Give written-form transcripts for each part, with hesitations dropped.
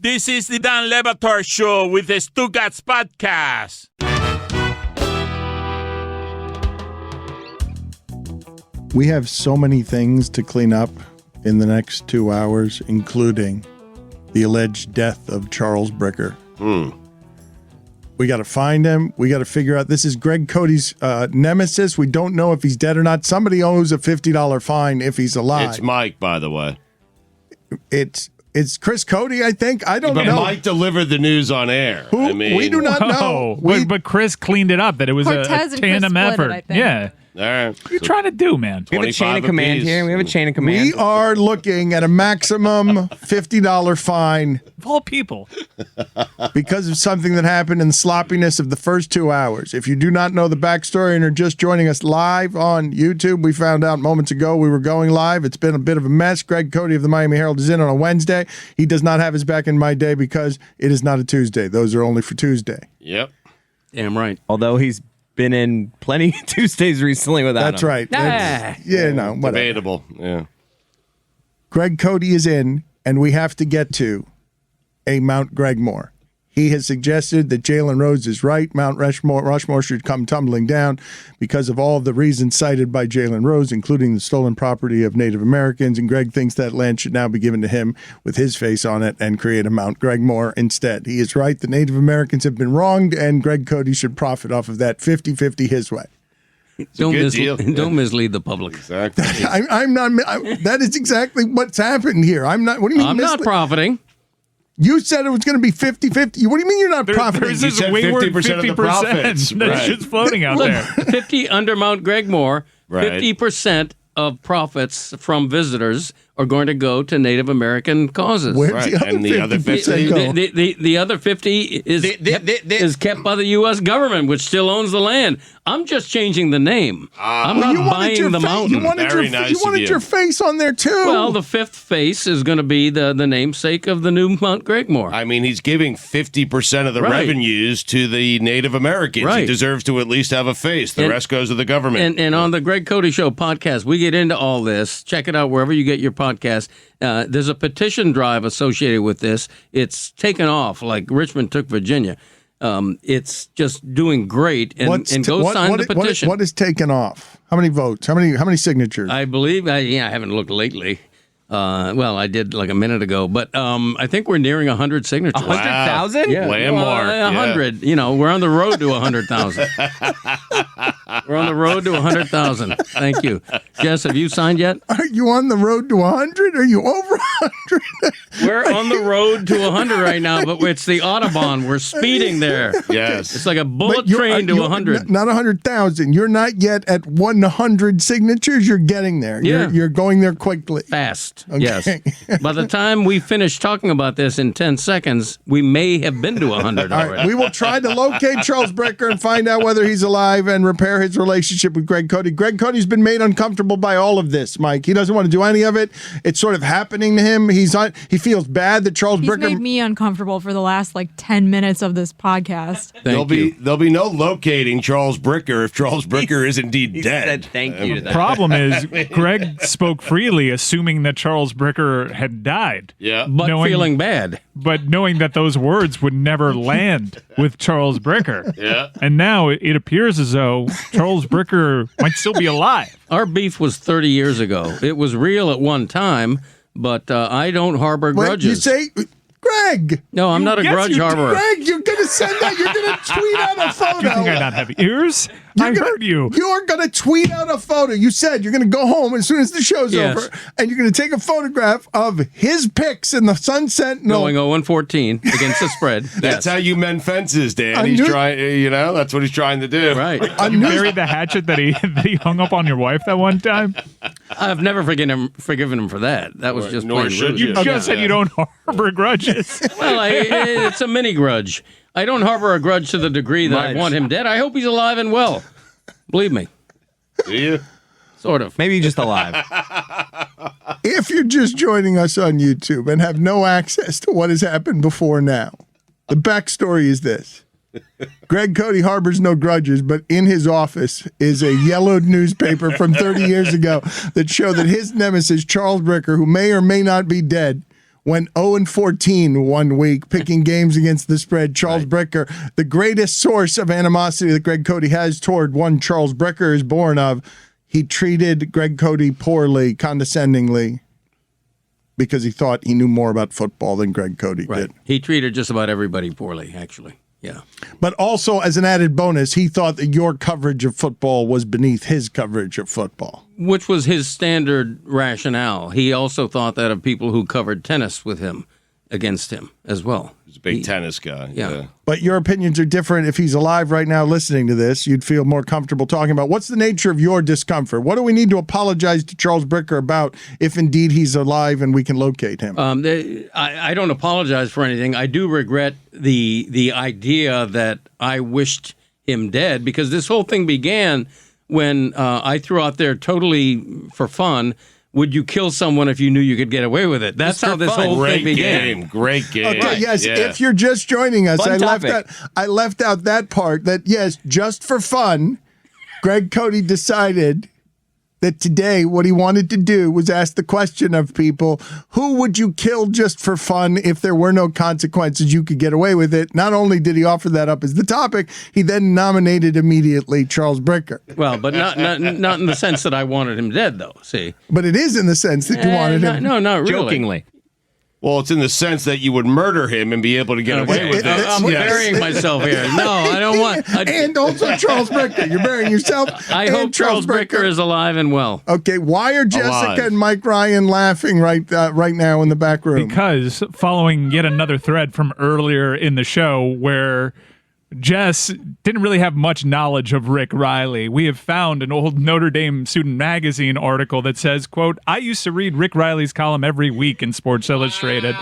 This is the Dan Le Batard Show with the Stugotz podcast. We have so many things to clean up in the next 2 hours, including the alleged death of Charles Bricker. We got to find him. We got to figure out. This is Greg Cote's nemesis. We don't know if he's dead or not. Somebody owes a $50 fine if he's alive. It's Mike, by the way. It's Chris Cote, I think. I don't know. But Mike delivered the news on air. We do not know. But Chris cleaned it up that it was a tandem effort. Yeah. All right. What are you trying to do, man? We have a chain of command here. We have a chain of command. We are looking at a maximum $50 fine Of all people. because of something that happened in the sloppiness of the first 2 hours. If you do not know the backstory and are just joining us live on YouTube, we found out moments ago we were going live. It's been a bit of a mess. Greg Cote of the Miami Herald is in on a Wednesday. He does not have his back in my day because it is not a Tuesday. Those are only for Tuesday. Yep. Damn right. Although he's been in plenty Tuesdays recently without That's him. right. Whatever. Debatable. Yeah. Greg Cote is in, and we have to get to a Mount Gregmore. He has suggested that Jalen Rose is right. Mount Rushmore should come tumbling down because of all of the reasons cited by Jalen Rose, including the stolen property of Native Americans. And Greg thinks that land should now be given to him with his face on it and create a Mount Gregmore instead. He is right. The Native Americans have been wronged, and Greg Cote should profit off of that 50-50 his way. Don't mislead the public. Exactly. I'm not. That is exactly what's happened here. I'm not. What do you mean? I'm not profiting. You said it was going to be 50-50. What do you mean you're not profiting? There's You this said wayward 50% of the profits. That Right. shit's floating out Look, there. 50 under Mount Gregmore, Right. 50% of profits from visitors are going to go to Native American causes. Where's Right, the other and the other 50% go? The other 50 is kept by the U.S. government, which still owns the land. I'm just changing the name. I'm not buying the mountain. You wanted, Very your, nice you of wanted you. your face on there, too. Well, the fifth face is going to be the namesake of the new Mount Gregmore. I mean, he's giving 50% of the Right. revenues to the Native Americans. He Right. deserves to at least have a face. The rest goes to the government. And on the Greg Cote Show podcast, we get into all this. Check it out wherever you get your podcast. There's a petition drive associated with this. It's taken off like Richmond took Virginia. It's just doing great. And go sign the petition. What is taken off? How many votes? How many signatures? I believe, I haven't looked lately. Well, I did like a minute ago, but I think we're nearing 100 signatures. 100,000? Yeah, Landmark, yeah. 100. You know, we're on the road to 100,000. We're on the road to 100,000. Thank you. Jess, have you signed yet? Are you on the road to 100? Are you over 100? We're on the road to 100 right now, but it's the Autobahn. We're speeding there. Yes. It's like a bullet But you're- train to you're 100. Not 100,000. You're not yet at 100 signatures. You're getting there. Yeah. You're going there quickly. Fast. Okay. Yes. By the time we finish talking about this in 10 seconds, we may have been to 100 All already. right, we will try to locate Charles Bricker and find out whether he's alive and repair his relationship with Greg Cote. Greg Cote's been made uncomfortable by all of this, Mike. He doesn't want to do any of it. It's sort of happening to him. He feels bad that Charles He's Bricker made me uncomfortable for the last 10 minutes of this podcast. There'll be no locating Charles Bricker if Charles Bricker is indeed He dead. said thank you to that. Problem is, Greg spoke freely, assuming that Charles Bricker had died. Yeah. But knowing- feeling bad. But knowing that those words would never land with Charles Bricker. Yeah. And now it appears as though Charles Bricker might still be alive. Our beef was 30 years ago. It was real at one time, but I don't harbor Wait, grudges. you say, Greg. No, I'm not a Yes, grudge you do. harborer. Greg, you're going to send that. You're going to tweet out a photo. Do you think I not have ears? I heard you. You're going to tweet out a photo. You said you're going to go home as soon as the show's Yes. over, and you're going to take a photograph of his pics in the Sunset. Going 0-14 against the spread. That's Yes. how you mend fences, Dan. I He's knew- trying, that's what he's trying to do. Right. You buried the hatchet that he hung up on your wife that one time? I've never forgiven him for that. That was just Nor plain should rude. you. You just said you don't harbor grudges. Well, it's a mini grudge. I don't harbor a grudge to the degree that I Much. want him dead. I hope he's alive and well. Believe me. Do you? Sort of. Maybe just alive. If you're just joining us on YouTube and have no access to what has happened before now, the backstory is this. Greg Cote harbors no grudges, but in his office is a yellowed newspaper from 30 years ago that show that his nemesis, Charles Bricker, who may or may not be dead, went 0-14 one week, picking games against the spread. Charles Bricker, the greatest source of animosity that Greg Cote has toward one Charles Bricker is born of. He treated Greg Cote poorly, condescendingly, because he thought he knew more about football than Greg Cote did. He treated just about everybody poorly, actually. Yeah. But also, as an added bonus, he thought that your coverage of football was beneath his coverage of football. Which was his standard rationale. He also thought that of people who covered tennis with him against him as well. He's a big tennis guy. Yeah. But your opinions are different. If he's alive right now listening to this, you'd feel more comfortable talking about what's the nature of your discomfort? What do we need to apologize to Charles Bricker about if indeed he's alive and we can locate him? I don't apologize for anything. I do regret the idea that I wished him dead, because this whole thing began when I threw out there totally for fun, would you kill someone if you knew you could get away with it? That's how this whole thing began. Great game. Okay, yes. Yeah. If you're just joining us, I left out that part. That yes, just for fun, Greg Cote decided that today what he wanted to do was ask the question of people: who would you kill just for fun if there were no consequences? You could get away with it. Not only did he offer that up as the topic, he then nominated immediately Charles Bricker. Well, but not in the sense that I wanted him dead, though. See, but it is in the sense that you wanted him. No, not really. Jokingly. Well, it's in the sense that you would murder him and be able to get away with it. I'm burying myself here. No, I don't want. And also Charles Bricker. You're burying yourself. I hope Charles Bricker is alive and well. Okay, why are Jessica and Mike Ryan laughing right now in the back room? Because following yet another thread from earlier in the show where Jess didn't really have much knowledge of Rick Riley, we have found an old Notre Dame Student Magazine article that says, quote, I used to read Rick Riley's column every week in Sports Illustrated.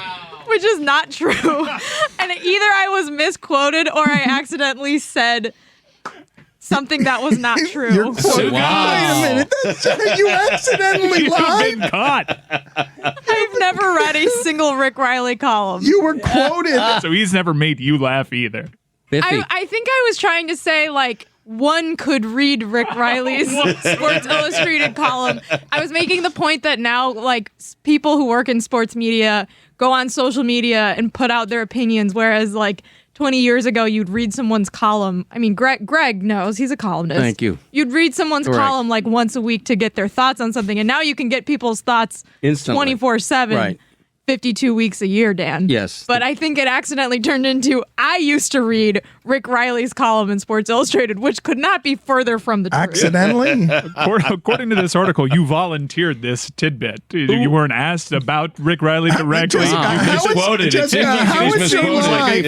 Which is not true. And either I was misquoted or I accidentally said something that was not true. You're quoting. Wait a minute. You accidentally lied? You've been caught. I've never read a single Rick Riley column. You were quoted. So he's never made you laugh either. I think I was trying to say, like, one could read Rick Riley's Sports Illustrated column. I was making the point that now, like, people who work in sports media go on social media and put out their opinions, whereas, like, 20 years ago, you'd read someone's column. I mean, Greg knows. He's a columnist. Thank you. You'd read someone's column, like, once a week to get their thoughts on something, and now you can get people's thoughts instantly, 24/7. Right. 52 weeks a year, Dan. Yes. But I think it accidentally turned into, I used to read Rick Riley's column in Sports Illustrated, which could not be further from the truth. Accidentally? According to this article, you volunteered this tidbit. You weren't asked about Rick Riley directly. You misquoted it. How was your line?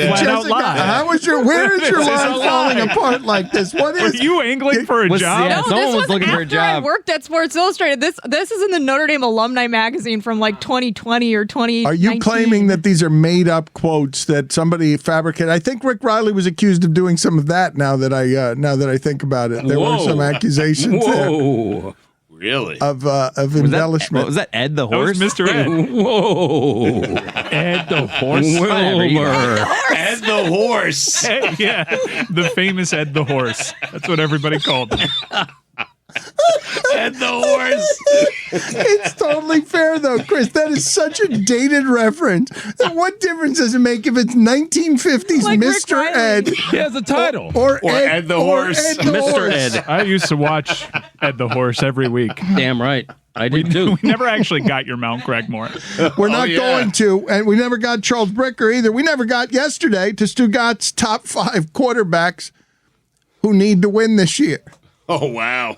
Where is your line falling apart like this? What Were is? you angling for a job? No, someone this was looking for a after I job. worked at Sports Illustrated. This is in the Notre Dame Alumni Magazine from like 2020 or 2019. Are you claiming that these are made-up quotes that somebody fabricated? I think Rick Riley was accused of doing some of that. Now that I think about it, there were some accusations there Really? of embellishment. Was that Ed the That was horse? Mr. Ed. Whoa. Ed the horse. Wilbur. Ed the horse. Yeah, the famous Ed the horse. That's what everybody called him. Ed the horse. It's totally fair, though, Chris. That is such a dated reference. What difference does it make if it's 1950s Like Rick Mr. Riley. Ed He has a title. or Ed the horse. Mr. Ed. I used to watch Ed the horse every week. Damn right. I did too. We never actually got your Mount Gregmore. We're not going to, and we never got Charles Bricker either. We never got yesterday to Stugotz' top 5 quarterbacks who need to win this year. Oh, wow.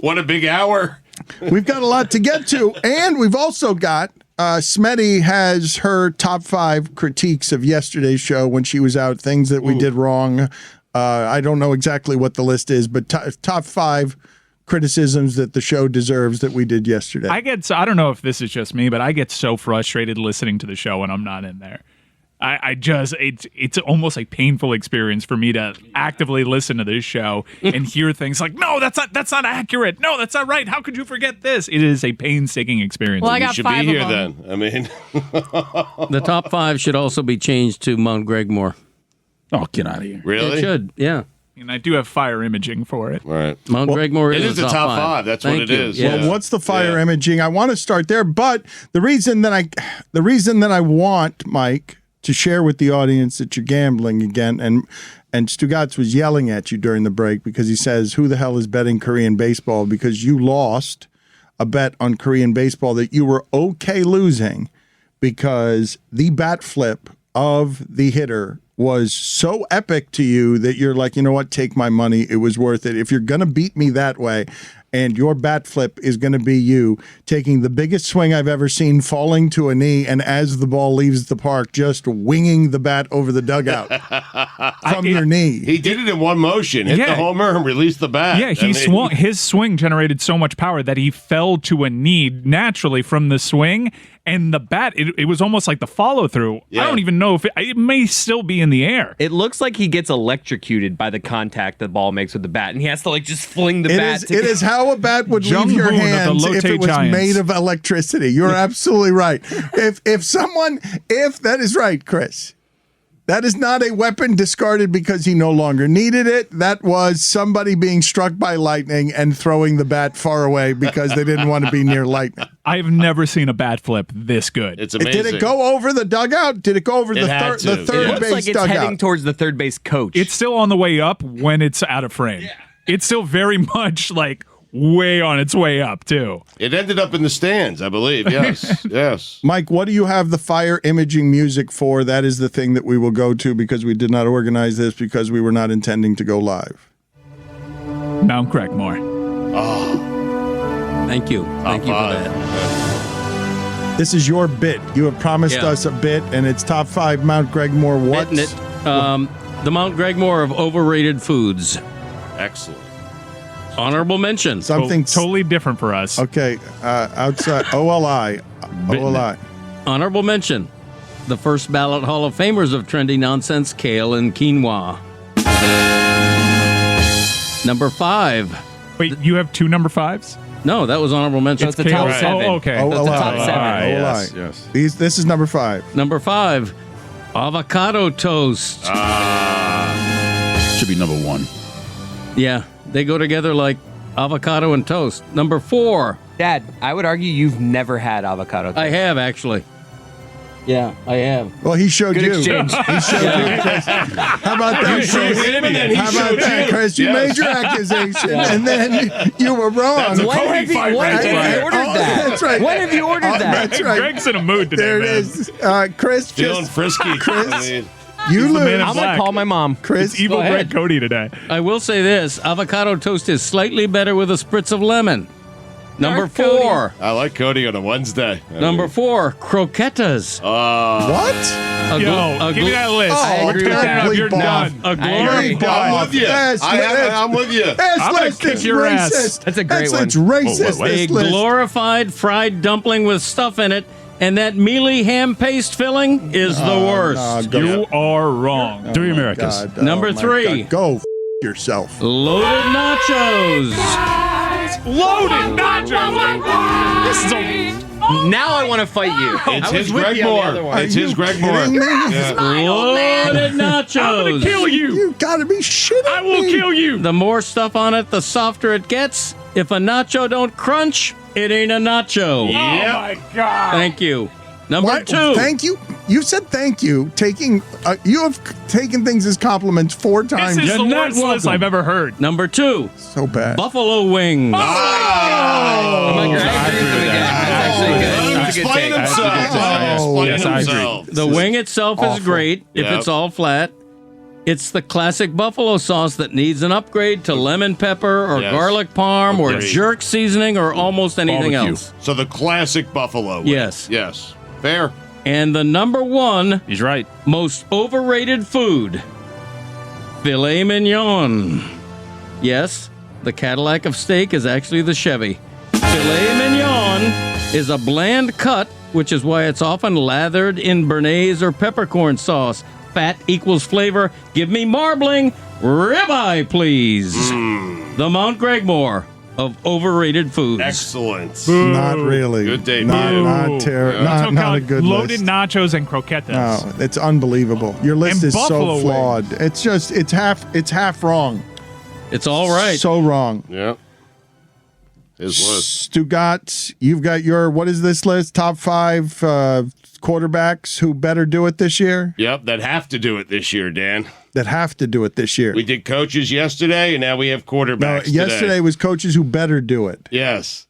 What a big hour. We've got a lot to get to, and we've also got Smetty has her top 5 critiques of yesterday's show when she was out, things that we did wrong. I don't know exactly what the list is, but top 5 criticisms that the show deserves that we did yesterday. I don't know if this is just me, but I get so frustrated listening to the show when I'm not in there. It's almost a painful experience for me to actively listen to this show and hear things like, no, that's not accurate. No, that's not right. How could you forget this? It is a painstaking experience. Well, I You got should 5 be of here them. then. I mean, The top 5 should also be changed to Mount Gregmore. Oh, get out of here. really? It should, yeah. And I do have fire imaging for it. All right. Mount Gregmore It is is the top five. That's Thank what it you. is. Yeah. Well, what's the fire imaging? I want to start there, but the reason that I want Mike to share with the audience that you're gambling again, and Stugotz was yelling at you during the break because he says, "Who the hell is betting Korean baseball?" Because you lost a bet on Korean baseball that you were okay losing because the bat flip of the hitter was so epic to you that you're like, you know what, take my money. It was worth it. If you're going to beat me that way, and your bat flip is going to be you taking the biggest swing I've ever seen, falling to a knee, and as the ball leaves the park, just winging the bat over the dugout from your knee. He did it in one motion, hit the homer and released the bat. Yeah, swung. His swing generated so much power that he fell to a knee naturally from the swing, and the bat, it was almost like the follow-through. Yeah. I don't even know if it may still be in the air. It looks like he gets electrocuted by the contact the ball makes with the bat, and he has to like just fling the bat. It is how a bat would Jung leave your Hoon of the hands if Lotte it was Giants. made of electricity. You're absolutely right. If that is right, Chris. That is not a weapon discarded because he no longer needed it. That was somebody being struck by lightning and throwing the bat far away because they didn't want to be near lightning. I've never seen a bat flip this good. It's amazing. Did it go over the dugout? Did it go over the had to. third It looks base like it's dugout? heading towards the third base coach. It's still on the way up when it's out of frame. Yeah. It's still very much like way on its way up, too. It ended up in the stands, I believe. Yes, yes. Mike, what do you have the fire imaging music for? That is the thing that we will go to because we did not organize this because we were not intending to go live. Mount Gregmore. Thank you. Thank you for that. This is your bit. You have promised us a bit, and it's top 5 Mount Gregmore. What? The Mount Gregmore of overrated foods. Excellent. Honorable mention. Something Totally different for us. Okay, outside OLI. Honorable mention. The first ballot Hall of Famers of trendy nonsense, kale and quinoa. Number 5. Wait, you have 2 number 5s? No, that was honorable mention. It's the top Kale. 7. Oh, okay. That's the top 7. Yes, OLI. yes. This is number 5. Number 5. Avocado toast. Should be number 1. Yeah, they go together like avocado and toast. Number 4. Dad, I would argue you've never had avocado toast. I have, actually. Yeah, I have. Well, he showed Good you. exchange. He showed you, Chris. How about that, You showed Chris? him and then he How about showed that, you. Chris? You Yes. made your accusation, and then you were wrong. That's a When Cody have you, fight when right have there. you ordered that? That's right. When have you ordered that? That's right. Greg's in a mood today, There it man. is. Chris, Feeling frisky. Chris, I mean, you the man lose. in I'm black. gonna call my mom. Chris, It's evil Go ahead. Greg Cody today. I will say this. Avocado toast is slightly better with a spritz of lemon. Number Dark Cody. 4. I like Cody on a Wednesday. Number 4. Croquetas. what? Yo, give me that list. Oh, I agree with that. terribly You're bald. done. A I glory. agree. I'm with you. Yes, I'm with you. This I'm gonna list kick is your racist. ass. That's a great It's one. racist. what? A This list. glorified fried dumpling with stuff in it, and that mealy ham paste filling is the worst. You are wrong. 3 Americas. God, Number my 3. God. Go yourself. Loaded nachos. Loaded nachos. This is a Now I want to fight you. It's I was his with Greg you on the Moore. other one. It's his Greg Moore. kidding me? Loaded nachos. I'm gonna kill you. You gotta be shitting I will me. kill you. The more stuff on it, the softer it gets. If a nacho don't crunch, it ain't a nacho. Oh my god. Thank you. Number What? 2. Thank you. You said thank you. You have taken things as compliments 4 times. This is the You're worst list I've ever heard. Number 2. so bad. Buffalo wings. Oh my God, I agree with him again. That's actually good. That's a good Explain take. himself. Oh, Explain yes, I agree. himself. The wing itself is awful. great if Yep. it's all flat. It's the classic buffalo sauce that needs an upgrade to lemon pepper or Yes. garlic parm or Agreed. jerk seasoning or almost anything Barbecue. else. So the classic buffalo wing. Yes. Yes. Fair. And the number 1 He's right. most overrated food, filet mignon. Yes, the Cadillac of steak is actually the Chevy. Filet mignon is a bland cut, which is why it's often lathered in béarnaise or peppercorn sauce. Fat equals flavor. Give me marbling. Ribeye, please. The Mount Gregmore of Overrated Foods. Excellent. Not really. Good day, Not Boo. terrible. Let's Not count a good loaded list. nachos and croquetas. No, it's unbelievable. Your list And is buffalo so flawed. It's half wrong. It's all right. So wrong. Yeah. His list. Stugotz, you've got your, what is this list? Top 5 quarterbacks who better do it this year? Yep, that have to do it this year, Dan. That have to do it this year. We did coaches yesterday, and now we have quarterbacks No, yesterday today. was coaches who better do it. Yes.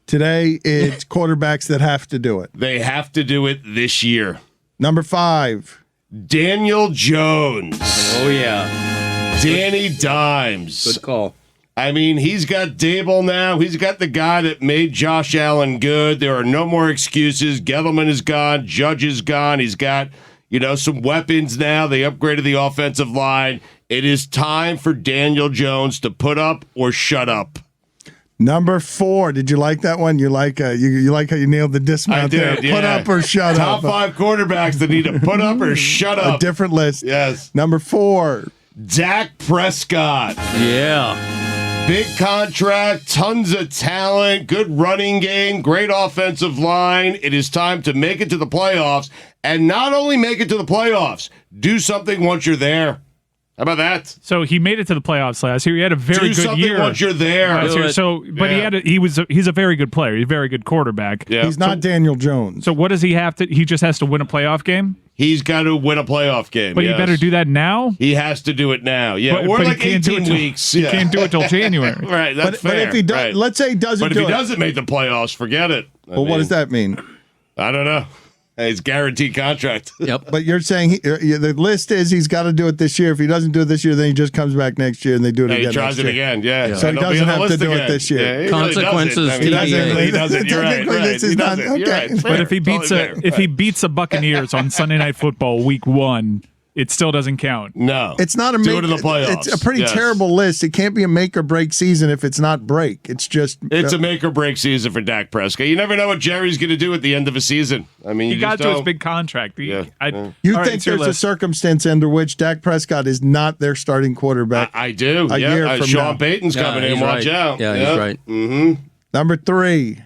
Today, it's quarterbacks that have to do it. They have to do it this year. Number 5. Daniel Jones. Oh, yeah. Danny Dimes. Good call. I mean, he's got Dable now. He's got the guy that made Josh Allen good. There are no more excuses. Gettleman is gone. Judge is gone. He's got, some weapons now. They upgraded the offensive line. It is time for Daniel Jones to put up or shut up. Number 4. Did you like that one? You like you like how you nailed the dismount I did, there. yeah. Put up or shut Top up. 5 quarterbacks that need to put up or shut A up. different list. Yes. Number 4. Dak Prescott. Yeah. Big contract, tons of talent, good running game, great offensive line. It is time to make it to the playoffs. And not only make it to the playoffs, do something once you're there. How about that? So he made it to the playoffs last year. He had a very Do good something year once you're there. last year. So, but Yeah. he's a very good player. He's a very good quarterback. Yeah. He's not Daniel Jones. So what does he have to? He just has to win a playoff game. He's got to win a playoff game. But yes. he better do that now. He has to do it now. Yeah, we're but like he can't do 18 it till- weeks. He Yeah. can't do it till January. Right, that's but fair. if he does, right. let's say he doesn't But if do he it. doesn't make the playoffs, forget it. Well, what does that mean? I don't know. It's guaranteed contract. Yep. But you're saying the list is he's got to do it this year. If he doesn't do it this year, then he just comes back next year and they do it Yeah, again. he tries next it year. again. Yeah. So he And he'll be doesn't on the have to list do it again. this year. Yeah, he really Consequences doesn't. I mean, to he doesn't. He doesn't. You're right. Technically, this is He not- doesn't. You're okay. right. It's But fair. if he beats Totally fair. if he beats the Buccaneers on Sunday Night Football Week 1, it still doesn't count. No, It's not a do make, it in the playoffs. It's a pretty Yes. terrible list. It can't be a make or break season if it's not break. It's just It's a make or break season for Dak Prescott. You never know what Jerry's going to do at the end of a season. I mean, He you got just to his don't. big contract. You All right, think it's your there's a list. circumstance under which Dak Prescott is not their starting quarterback? I do. A year from Sean now. Payton's coming in. he's Watch right. out. Yeah, he's right. Number 3,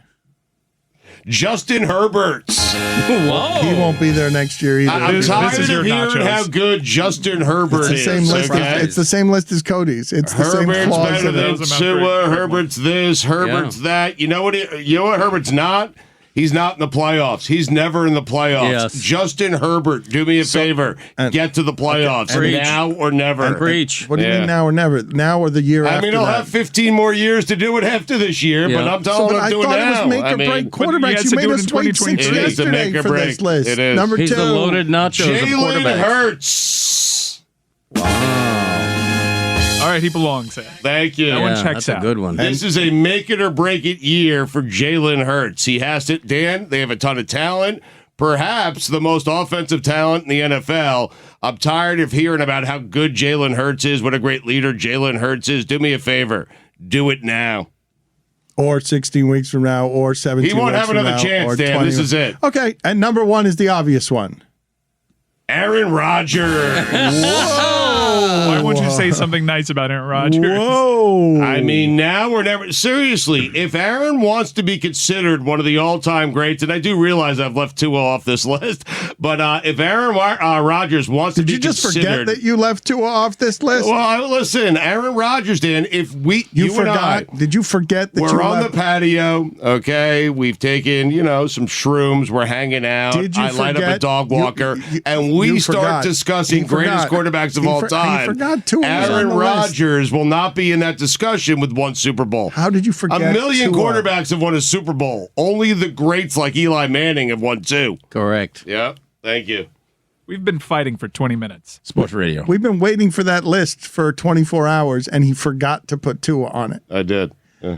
Justin Herbert. Whoa. he won't be there next year either. I'm This tired is your of hearing nachos. how good Justin Herbert it's the is. same list. okay? It's the same list as Cody's. It's the same Herbert's flaws. better in it. than Those amount Tua. great. Herbert's this. Herbert's that. You know what? Herbert's not. He's not in the playoffs. He's never in the playoffs. Yes. Justin Herbert, do me a favor. Get to the playoffs Preach. now or never. Preach. What do you Yeah. mean now or never? Now or the year I after mean, he'll that? have 15 more years to do it after this year, but Yeah. I'm telling But him I to do it thought now. it was make or I mean, break but he quarterbacks. has You to made do it us in wait 2022. 6 It is a yesterday make or for break. this list. It is. Number He's 2. the loaded nachos of Jalen quarterbacks. Hurts. All right, he belongs there. Thank you. That one Yeah, checks that's a out. good one. This is a make it or break it year for Jalen Hurts. He has to, Dan, they have a ton of talent, perhaps the most offensive talent in the NFL. I'm tired of hearing about how good Jalen Hurts is, what a great leader Jalen Hurts is. Do me a favor. Do it now. Or 16 weeks from now, or 17 He won't weeks have from another now, chance, or Dan. 20 This is it. Okay, and number 1 is the obvious one. Aaron Rodgers. Why won't you say something nice about Aaron Rodgers? Whoa! I mean, now or never. Seriously, if Aaron wants to be considered one of the all-time greats, and I do realize I've left Tua off this list, but if Aaron Rodgers wants to Did be you just considered, forget that you left Tua off this list? well, listen, Aaron Rodgers, Dan. If you and forgot? I, Did you forget that you we're on left? the patio, okay? We've taken, some shrooms. We're hanging out. Did you I light up a forget? dog You- walker, you- and we you start forgot. discussing He greatest forgot. quarterbacks of He all for- he time. forgot Tua was on Aaron the list. Rodgers will not be in that discussion with one Super Bowl. How did you forget? A million Tua? quarterbacks have won a Super Bowl. Only the greats like Eli Manning have won 2. Correct. Yeah, thank you. We've been fighting for 20 minutes. Sports Radio. We've been waiting for that list for 24 hours, and he forgot to put Tua on it. I did. Yeah.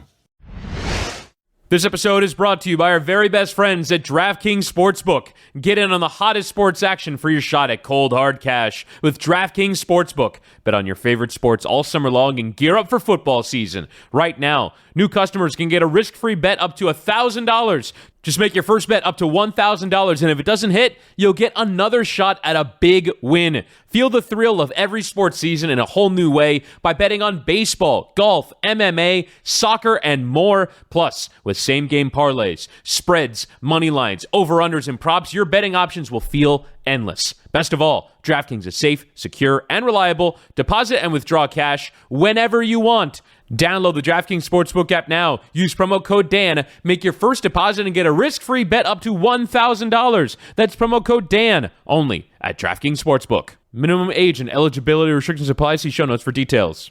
This episode is brought to you by our very best friends at DraftKings Sportsbook. Get in on the hottest sports action for your shot at cold, hard cash with DraftKings Sportsbook. Bet on your favorite sports all summer long and gear up for football season. Right now, new customers can get a risk-free bet up to $1,000. Just make your first bet up to $1,000, and if it doesn't hit, you'll get another shot at a big win. Feel the thrill of every sports season in a whole new way by betting on baseball, golf, MMA, soccer, and more. Plus, with same-game parlays, spreads, money lines, over-unders, and props, your betting options will feel endless. Best of all, DraftKings is safe, secure, and reliable. Deposit and withdraw cash whenever you want. Download the DraftKings Sportsbook app now. Use promo code Dan. Make your first deposit and get a risk-free bet up to $1,000. That's promo code Dan only at DraftKings Sportsbook. Minimum age and eligibility restrictions apply. See show notes for details.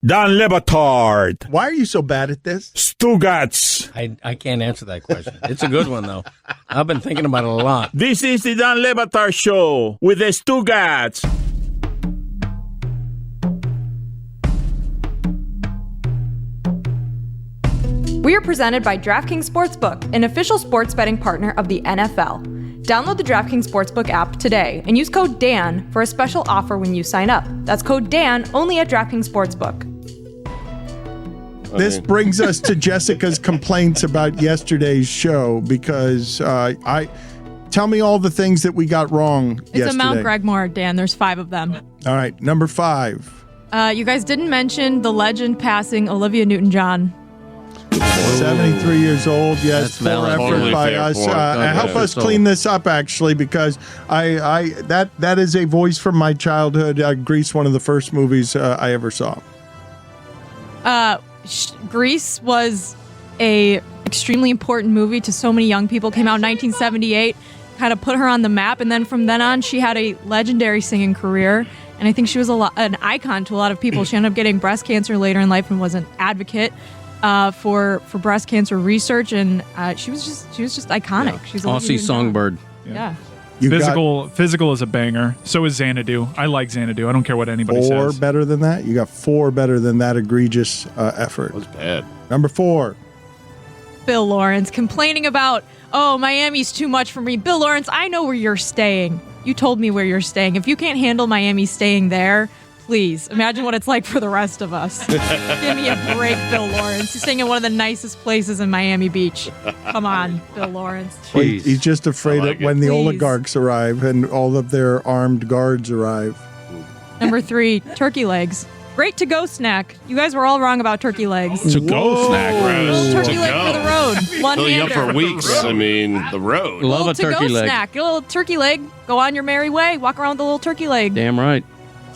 Dan Le Batard. Why are you so bad at this? Stugotz. I can't answer that question. It's a good one, though. I've been thinking about it a lot. This is the Dan Le Batard Show with the Stugotz. We are presented by DraftKings Sportsbook, an official sports betting partner of the NFL. Download the DraftKings Sportsbook app today and use code DAN for a special offer when you sign up. That's code DAN only at DraftKings Sportsbook. This brings us to Jessica's complaints about yesterday's show because tell me all the things that we got wrong yesterday. It's a Mount Gregmore, Dan. There's 5 of them. All right, number 5. You guys didn't mention the legend passing Olivia Newton-John. 73 years old. Yes, That's poor valid. effort Totally by fair us. point. Help us clean this up, actually, because that is a voice from my childhood. Grease, one of the first movies I ever saw. Grease was a extremely important movie to so many young people. Came out in 1978, kind of put her on the map, and then from then on, she had a legendary singing career. And I think she was an icon to a lot of people. She ended up getting breast cancer later in life and was an advocate for breast cancer research, and she was just iconic. Yeah. She's Aussie songbird. Yeah. Physical is a banger. So is Xanadu. I like Xanadu. I don't care what anybody Four says. better than that. You got 4 better than that egregious effort. That was bad. Number 4. Bill Lawrence complaining about, oh, Miami's too much for me. Bill Lawrence, I know where you're staying. You told me where you're staying. If you can't handle Miami staying there, please imagine what it's like for the rest of us. Give me a break, Bill Lawrence. He's staying in one of the nicest places in Miami Beach. Come on, Bill Lawrence. Well, he's just afraid like that when the Please. oligarchs arrive and all of their armed guards arrive. Number 3, turkey legs. Great to-go snack. You guys were all wrong about turkey legs. To go snack, Little turkey leg for the road. Fill you up for One-hander. weeks. I mean, the road. Love a to-go turkey leg. snack. Get a little turkey leg. Go on your merry way. Walk around with a little turkey leg. Damn right.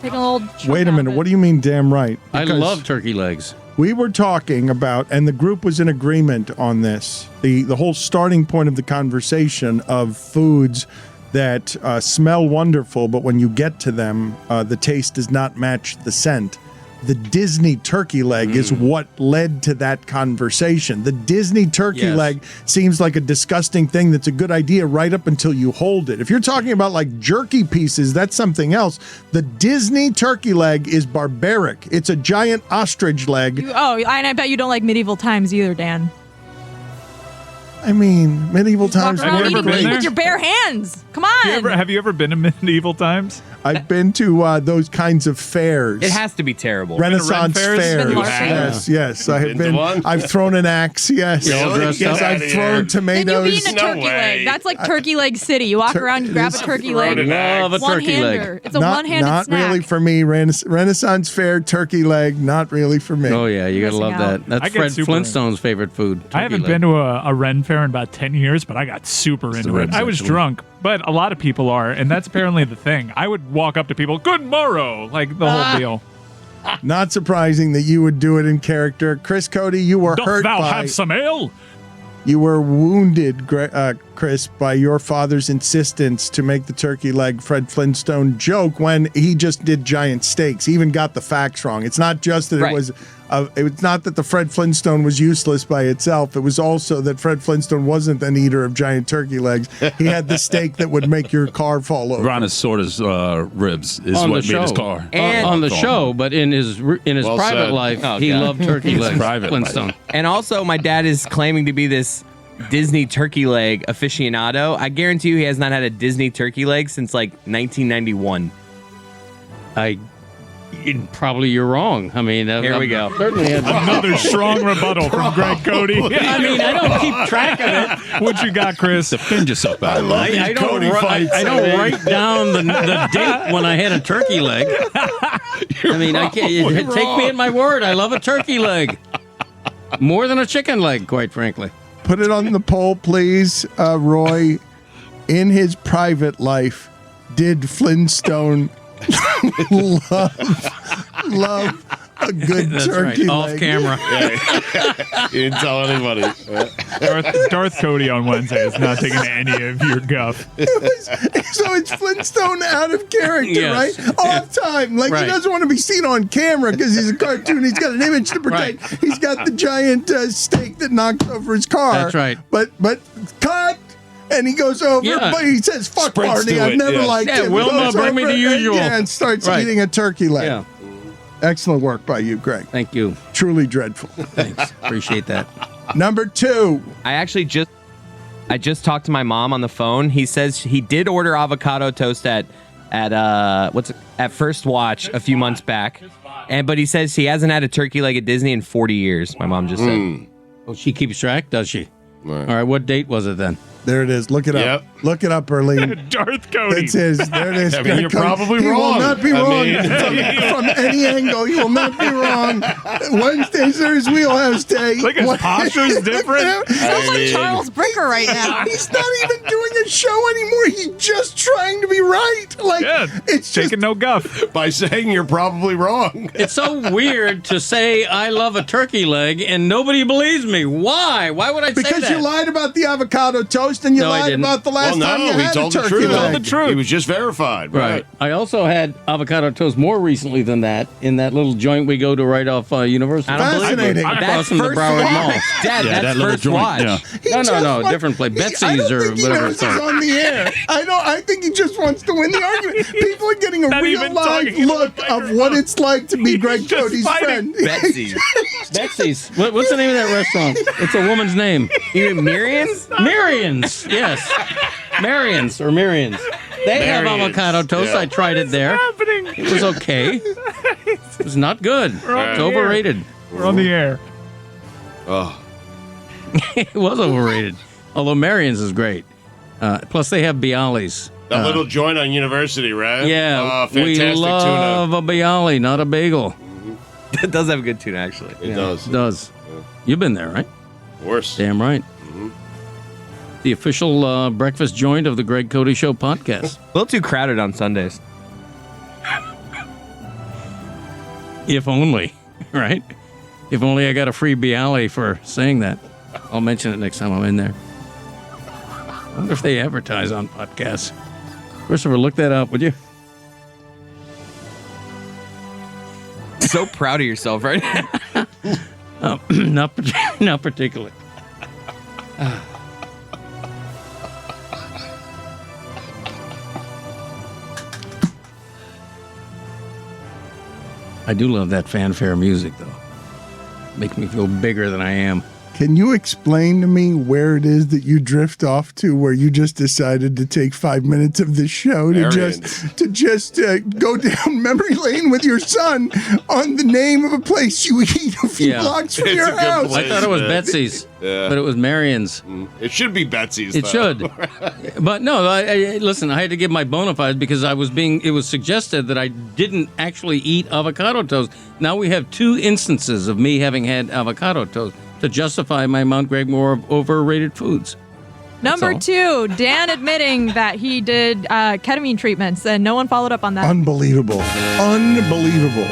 Take a little. Wait a minute. What do you mean, damn right? I Because love turkey legs. we were talking about, and the group was in agreement on this, the whole starting point of the conversation of foods that smell wonderful, but when you get to them, the taste does not match the scent. The Disney turkey leg is what led to that conversation. The Disney turkey leg seems like a disgusting thing that's a good idea right up until you hold it. If you're talking about like jerky pieces, that's something else. The Disney turkey leg is barbaric. It's a giant ostrich leg. And I bet you don't like medieval times either, Dan. I mean, medieval times Walk around Have you were ever eating been meat great. with your bare hands. Come on. Have you ever been to medieval times? I've been to those kinds of fairs. It has to be terrible. Renaissance Ren fairs? fairs. Been larceny? Yes. I have Been to been. one? I've thrown an axe. Yes. Really? Yes. Get I've outta thrown here. Then tomatoes. you've eaten a No turkey way. leg. That's like Turkey Leg City. You walk around, you grab a turkey leg. an axe. Love a turkey leg. One-hander. It's a not one-handed not snack. really for me. Renaissance fair turkey leg. Not really for me. Oh yeah, you gotta Missing love out. that. I That's get Fred super Flintstone's favorite food. I haven't turkey leg. been to a Ren fair in about 10 years, but I got super into it. I was drunk, but a lot of people are, and that's apparently the thing. I would walk up to people, good morrow, like the whole deal. Not surprising that you would do it in character. Chris Cote, you were Doth hurt thou by. have some ale? You were wounded, Chris, by your father's insistence to make the turkey leg Fred Flintstone joke when he just did giant steaks. He even got the facts wrong. It's not just that Right. it was not that the Fred Flintstone was useless by itself. It was also that Fred Flintstone wasn't an eater of giant turkey legs. He had the steak that would make your car fall over. Brontosaurus ribs is On what the made his show. car. And- on the show, but in his Well private said. life, Oh, he God. loved turkey legs. private life. Flintstone. And also, my dad is claiming to be this Disney turkey leg aficionado. I guarantee you he has not had a Disney turkey leg since like 1991. Probably you're wrong. I mean, Here we go. Certainly had Another strong rebuttal from Greg Cote. I mean, I don't keep track of it. What you got, Chris? Defend yourself out of love it. I don't, Cody fights, I don't write down the date when I had a turkey leg. I mean, I can't take me at my word. I love a turkey leg more than a chicken leg, quite frankly. Put it on the poll, please, Roy. In his private life, did Flintstone love a good That's turkey right. leg? Off camera. You didn't tell anybody. Darth Cote on Wednesday is not taking any of your guff. So it's Flintstone out of character, Yes. right? Off time. Like, he Right. doesn't want to be seen on camera because he's a cartoon. He's got an image to protect. Right. He's got the giant stake that knocked over his car. That's right. But cut! And he goes over, Yeah. but he says, fuck Sprints Barney. to I've it, never yeah. liked Yeah, him. He Wilma, goes bring me over the usual. and starts Right. eating a turkey leg. Yeah. Excellent work by you, Greg. Thank you. Truly dreadful. Thanks. Appreciate that. Number 2. I just talked to my mom on the phone. He says he did order avocado toast at First Watch a few months back, but he says he hasn't had a turkey leg at Disney in 40 years. My mom just said. Well, she keeps track, does she? Right. All right. What date was it then? There it is. Look it up. Yep. Look it up, Erlene. Darth Cote. It says, there it is. I mean, you're probably He will wrong. not be I wrong mean- from any angle. You will not be wrong. Wednesdays are his wheelhouse day. Like his posture's different. Sounds like Charles Bricker right now. He's not even doing a show anymore. He's just trying to be right. Like, Yeah, it's just taking no guff. By saying you're probably wrong. It's so weird to say I love a turkey leg and nobody believes me. Why? Why would I say because that? you lied about the avocado toast and you No, I lied didn't. about the last Well, time you no, he had a told the turkey truth. leg. the truth. He was just verified. Right. I also had avocado toast more recently than that in that little joint we go to right off University. I don't believe Fascinating. it. Across from the First Broward Watch. Mall. Dad, Yeah, that's that little First joint. Watch. Yeah. He No, just no, wants- different place. I don't Betsy's or think he whatever knows it's he's called. on the air. I think he just wants to win the argument. People are getting a Not real even live talking into look the of microphone. what it's like to be Greg He's just Cody's fighting. friend. Betsy. Betsy's. What's the name of that restaurant? It's a woman's name. You mean Miriam's? Marion's. Yes. Marion's or Marion's. They have Marion's, avocado toast. yeah. I tried it there. Happening. It was okay. It was not good. It's overrated. We're on the air. Oh, It was overrated. Although Marion's is great. Plus they have Bialys. that little joint on University, right? Yeah, Oh, we fantastic love a Bialy, not a bagel. It does have a good tune, actually. tuna. It does. It does. You've been there, right? Of course. Damn right. The official breakfast joint of the Greg Cote Show podcast. A little too crowded on Sundays. If only, right? If only I got a free Bialy for saying that. I'll mention it next time I'm in there. I wonder if they advertise on podcasts. Christopher, look that up, would you? So proud of yourself right now. Not particularly. I do love that fanfare music, though. Makes me feel bigger than I am. Can you explain to me where it is that you drift off to, where you just decided to take 5 minutes of the show to just go down memory lane with your son on the name of a place you eat a few Yeah. blocks from It's your a good house? place. I thought it was Yeah. Betsy's, Yeah. but it was Marion's. It should be Betsy's. It though. should. But no, listen, I had to give my bona fides because it was suggested that I didn't actually eat avocado toast. Now we have 2 instances of me having had avocado toast to justify my Mount Gregmore of overrated foods. Number all. 2, Dan admitting that he did ketamine treatments and no one followed up on that. Unbelievable. Unbelievable.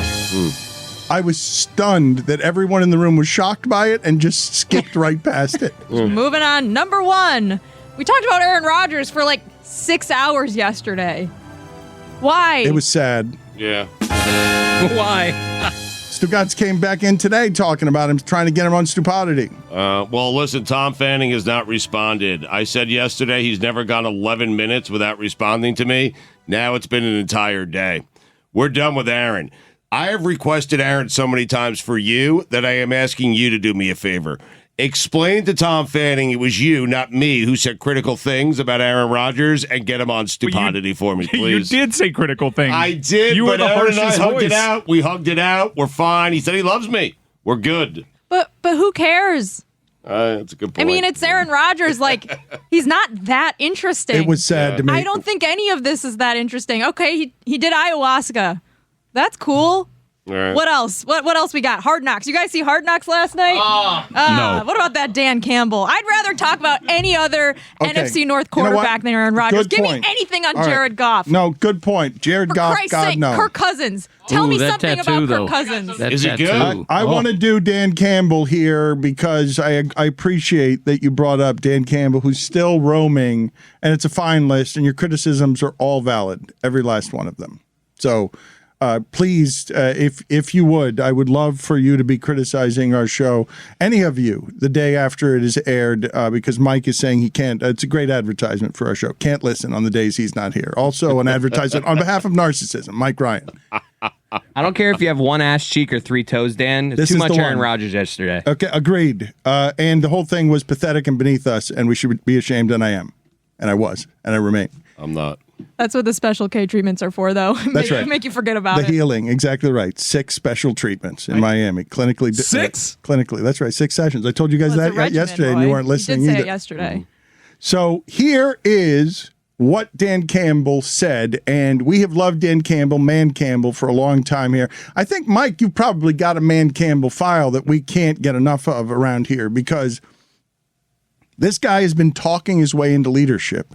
I was stunned that everyone in the room was shocked by it and just skipped right past it. Moving on. Number 1, we talked about Aaron Rodgers for like 6 hours yesterday. Why? It was sad. Yeah. Why? Stugotz came back in today talking about him, trying to get him on stupidity. Well, listen, Tom Fanning has not responded. I said yesterday he's never gone 11 minutes without responding to me. Now it's been an entire day. We're done with Aaron. I have requested Aaron so many times for you that I am asking you to do me a favor. explain to Tom Fanning it was you, not me, who said critical things about Aaron Rodgers, and get him on stupidity for me, please. You did say critical things. I did, You were but the Aaron and I harshest hugged voice. it out. We hugged it out. We're fine. He said he loves me. We're good. But who cares? That's a good point. I mean, it's Aaron Rodgers. Like, he's not that interesting. It was sad to me. I don't think any of this is that interesting. Okay, he did ayahuasca. That's cool. All right. What else? What else we got? Hard Knocks. You guys see Hard Knocks last night? No. What about that Dan Campbell? I'd rather talk about any other Okay. NFC North You know what? quarterback than Aaron Rodgers. Good Give point. me anything on All right. Jared Goff. No, good point. Jared For Goff, Christ's God sake, no. Kirk Cousins. Tell me that something tattoo, about though. Kirk Cousins. That Is he tattoo. good? I want to do Dan Campbell here because I appreciate that you brought up Dan Campbell, who's still roaming, and it's a fine list, and your criticisms are all valid, every last one of them. So please, if you would, I would love for you to be criticizing our show, any of you, the day after it is aired, because Mike is saying he can't. It's a great advertisement for our show. Can't listen on the days he's not here. Also, an advertisement on behalf of Narcissism, Mike Ryan. I don't care if you have one ass cheek or three toes, Dan. It's This too is much the Aaron one. Rodgers yesterday. Okay, agreed. And the whole thing was pathetic and beneath us, and we should be ashamed, and I am. And I was, and I remain. I'm not. That's what the special K treatments are for, though. That's right. Make you forget about The it. healing, exactly right. 6 special treatments in Miami, clinically. 6? Clinically, that's right. 6 sessions. I told you guys Well, it's a that regimen, yesterday, and you boy. weren't listening You did say either. it yesterday. So here is what Dan Campbell said, and we have loved Dan Campbell, Man Campbell, for a long time here. I think, Mike, you've probably got a Man Campbell file that we can't get enough of around here because this guy has been talking his way into leadership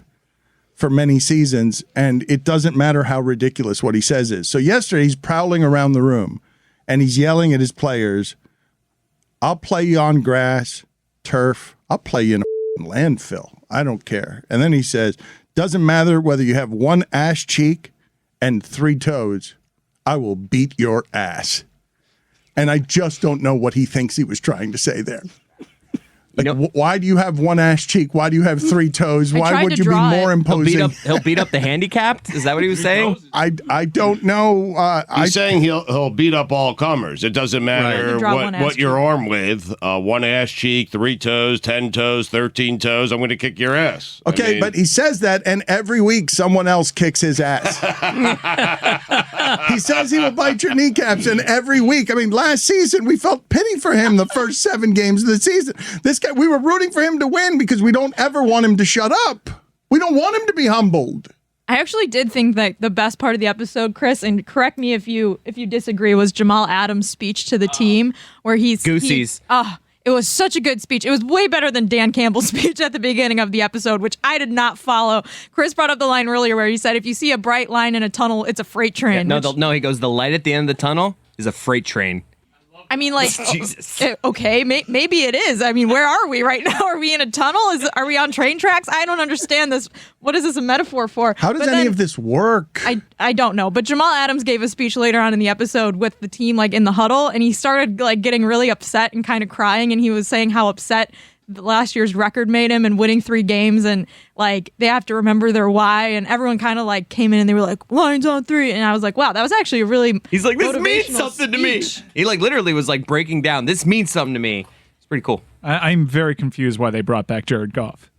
for many seasons, and it doesn't matter how ridiculous what he says is. So yesterday, he's prowling around the room, and he's yelling at his players, I'll play you on grass, turf, I'll play you in a landfill. I don't care. And then he says, doesn't matter whether you have one ass cheek and 3 toes, I will beat your ass. And I just don't know what he thinks he was trying to say there. Like, why do you have one ass cheek? Why do you have 3 toes? I Why tried would to you be draw more it. imposing? He'll beat up the handicapped? Is that what he was saying? I don't know. He's saying he'll beat up all comers. It doesn't matter Right. Draw one ass what you're armed with. One ass cheek, 3 toes, 10 toes, 13 toes. I'm going to kick your ass. I Okay, mean, but he says that, and every week someone else kicks his ass. He says he will bite your kneecaps, and every week, I mean, last season we felt pity for him the first 7 games of the season. This guy, we were rooting for him to win because we don't ever want him to shut up. We don't want him to be humbled. I actually did think that the best part of the episode, Chris, and correct me if you disagree, was Jamal Adams' speech to the team where Goosies. It was such a good speech. It was way better than Dan Campbell's speech at the beginning of the episode, which I did not follow. Chris brought up the line earlier where he said, if you see a bright line in a tunnel, it's a freight train. No, he goes, the light at the end of the tunnel is a freight train. I mean, like, Jesus. Okay, maybe it is. I mean, where are we right now? Are we in a tunnel? Are we on train tracks? I don't understand this. What is this a metaphor for? How does But any then- of this work? I don't know, but Jamal Adams gave a speech later on in the episode with the team, like in the huddle, and he started like getting really upset and kind of crying, and he was saying how upset the last year's record made him and winning 3 games, and like they have to remember their why, and everyone kind of like came in and they were like, lines on 3, and I was like, wow, that was actually a really He's like, this means motivational something to me. speech. He like literally was like breaking down. This means something to me. It's pretty cool. I'm very confused why they brought back Jared Goff.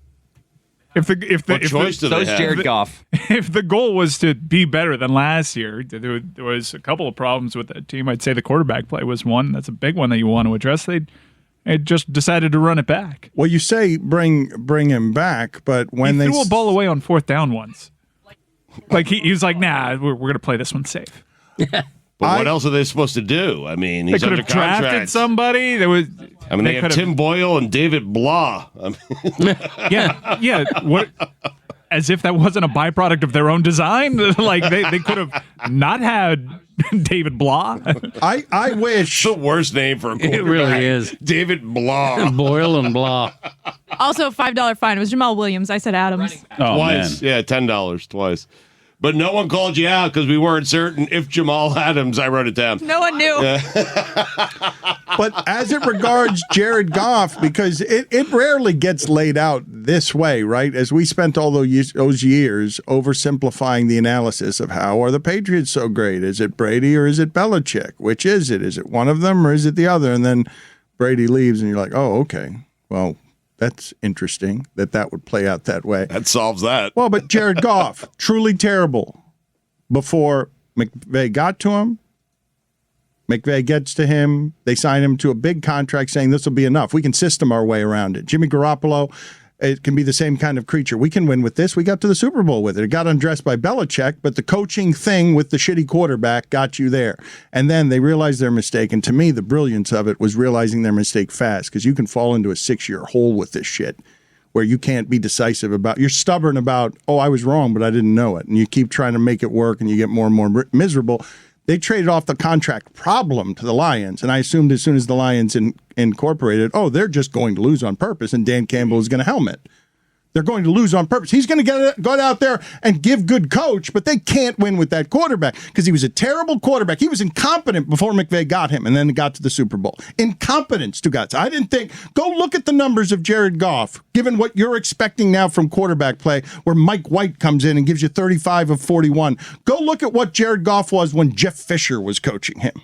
If what choice do they So's have? Jared Goff. if the goal was to be better than last year, there was a couple of problems with that team. I'd say the quarterback play was one. That's a big one that you want to address. They just decided to run it back. Well, you say bring him back, but when He they threw a ball away on 4th down once. Like he was like, nah, we're going to play this one safe. But what else are they supposed to do? I mean, They he's could under have drafted contract. somebody. There was. I mean, they have could've- Tim Boyle and David Blah. I mean, Yeah. What? As if that wasn't a byproduct of their own design. Like they could have not had David Blah. I wish the worst name for a quarterback. It really is. David Blah. Boyle and blah. Also, $5 fine. It was Jamal Williams. I said Adams. Oh, Twice. man. Yeah, $10 twice. But no one called you out because we weren't certain if Jamal Adams, I wrote it down. No one knew. But as it regards Jared Goff, because it rarely gets laid out this way, right? As we spent all those years oversimplifying the analysis of how are the Patriots so great? Is it Brady or is it Belichick? Which is it? Is it one of them or is it the other? And then Brady leaves and you're like, oh, okay. Well, that's interesting that would play out that way. That solves that. Well, but Jared Goff, truly terrible before McVay got to him. McVay gets to him. They sign him to a big contract saying this will be enough. We can system our way around it. Jimmy Garoppolo, it can be the same kind of creature. We can win with this. We got to the Super Bowl with it. It got undressed by Belichick, but the coaching thing with the shitty quarterback got you there. And then they realized their mistake. And to me, the brilliance of it was realizing their mistake fast, because you can fall into a 6-year hole with this shit where you can't be decisive about. You're stubborn about, oh, I was wrong, but I didn't know it. And you keep trying to make it work, and you get more and more miserable. They traded off the contract problem to the Lions, and I assumed as soon as the Lions incorporated, oh, they're just going to lose on purpose, and Dan Campbell is going to helmet. They're going to lose on purpose. He's going to go out there and give good coach, but they can't win with that quarterback because he was a terrible quarterback. He was incompetent before McVay got him, and then got to the Super Bowl. Incompetence, Stugotz. I didn't think. Go look at the numbers of Jared Goff, given what you're expecting now from quarterback play, where Mike White comes in and gives you 35 of 41. Go look at what Jared Goff was when Jeff Fisher was coaching him.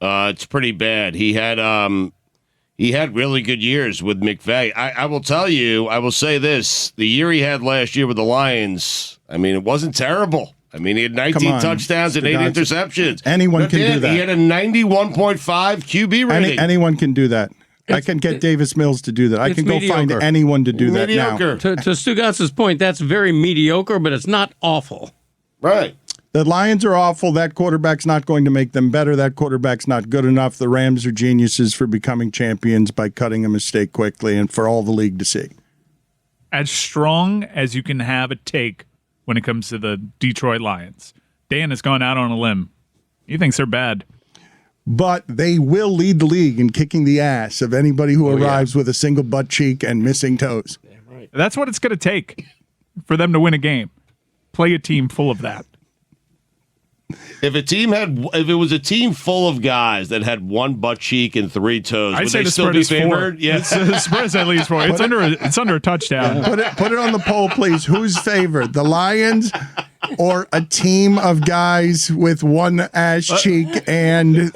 It's pretty bad. He had really good years with McVay. I will tell you, I will say this. The year he had last year with the Lions, I mean, it wasn't terrible. I mean, he had 19 touchdowns and 8 interceptions. Anyone can do that. He had a 91.5 QB rating. Anyone can do that. I can get Davis Mills to do that. I can go find anyone to do that now. To Stugotz's point, that's very mediocre, but it's not awful. Right. The Lions are awful. That quarterback's not going to make them better. That quarterback's not good enough. The Rams are geniuses for becoming champions by cutting a mistake quickly and for all the league to see. As strong as you can have a take when it comes to the Detroit Lions, Dan has gone out on a limb. He thinks they're bad. But they will lead the league in kicking the ass of anybody who arrives with a single butt cheek and missing toes. Damn right. That's what it's going to take for them to win a game. Play a team full of that. If it was a team full of guys that had 1 butt cheek and 3 toes, I'd would say they the still spread be is 4. favored? Yeah, the spread is at least 4. It's under a touchdown. Put it on the poll, please. Who's favored, the Lions or a team of guys with 1 ass cheek and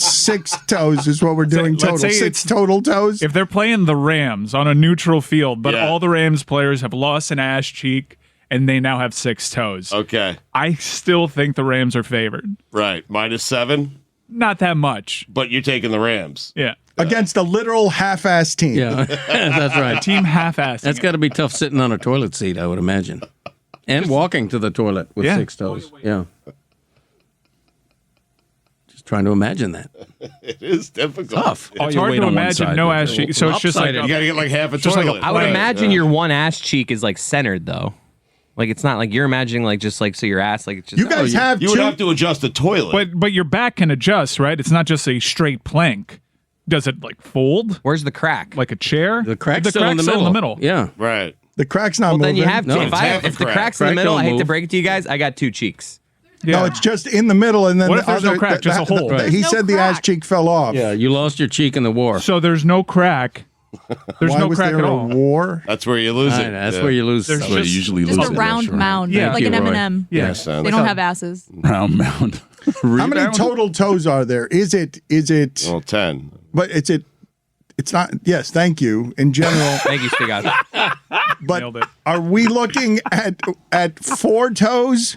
6 toes? Is what we're doing total. 6 total toes. If they're playing the Rams on a neutral field, but all the Rams players have lost an ass cheek, and they now have 6 toes. Okay. I still think the Rams are favored. Right. -7? Not that much. But you're taking the Rams. Yeah. Against a literal half-ass team. Yeah, that's right. Team half-assed. That's got to be tough sitting on a toilet seat, I would imagine. And walking to the toilet with 6 toes. Yeah. Just trying to imagine that. It is difficult. Tough. It's hard to imagine no ass cheek. So it's just like you got to get like half a just toilet. like I would imagine your 1 ass cheek is like centered though. Like it's not like you're imagining like just like so your ass like it's just You guys have You would have to adjust the toilet. But your back can adjust, right? It's not just a straight plank. Does it like fold? Where's the crack? Like a chair? The crack's still in the middle. Yeah. Right. The crack's not Well, moving. then you have to. No, If the crack's in the middle, I hate to break it to you guys, I got 2 cheeks. Yeah. No, it's just in the middle, and then What the if there's other, no crack, just a hole? Right. He There's no said the ass crack. cheek fell off. Yeah, you lost your cheek in the war. So there's no crack. There's Why no was crack there at a all. war? That's where you lose it. That's where you lose. There's That's where you just- usually Just lose a it. round That's right. mound, Yeah. like an Thank you, Roy. M&M. Yeah. They don't have asses. Round mound. How many total toes are there? Is it? Well, 10. But it's not. Yes, thank you. In general, Thank you, Stugotz. but Nailed it. are we looking at 4 toes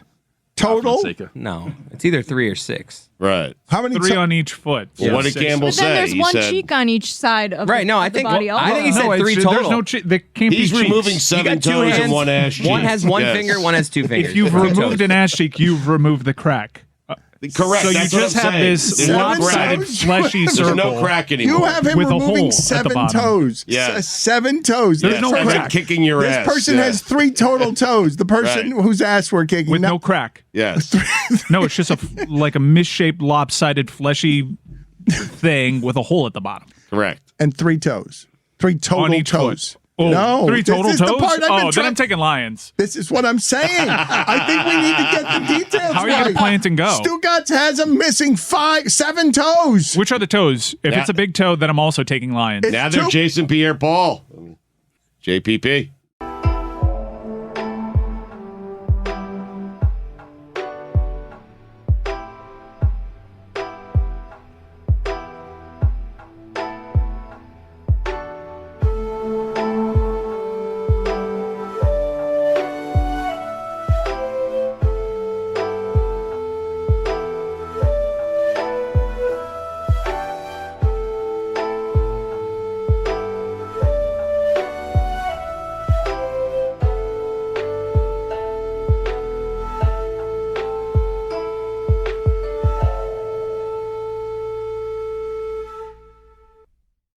total? No, it's either 3 or 6. Right. How many? 3 on each foot. Well, what did 6. Campbell But then say? there's He 1 said cheek on each side of Right? No, I the think body. I think he said No, 3 there's total. no they can't he's be cheeks. removing You 7 got 2 toes hands. and 1 ass cheek. One has 1 Yes. finger, one has 2 fingers. If you've Three removed toes. an ass cheek, you've removed the crack. Correct. So you That's what just I'm have saying. this There's no lopsided, toes. fleshy There's circle. no crack anymore. You have him With a hole removing at the 7 bottom. toes. Yeah. 7 toes. There's Yes, no that's like crack. kicking your This ass. person Yeah. has 3 total toes. The person Right. whose ass we're kicking. with no crack. Yes. No, it's just like a misshaped, lopsided, fleshy thing with a hole at the bottom. Correct. and 3 toes. 3 total On each toes. foot. Oh, No, 3 total this is toes? the part I've been Oh, then trying- I'm taking Lions. This is what I'm saying. I think we need to get the details How are you right. going to plant and go? Stugotz has him missing 7 toes. Which are the toes? If Yeah. it's a big toe, then I'm also taking Lions. It's Now they're two- Jason Pierre-Paul. JPP.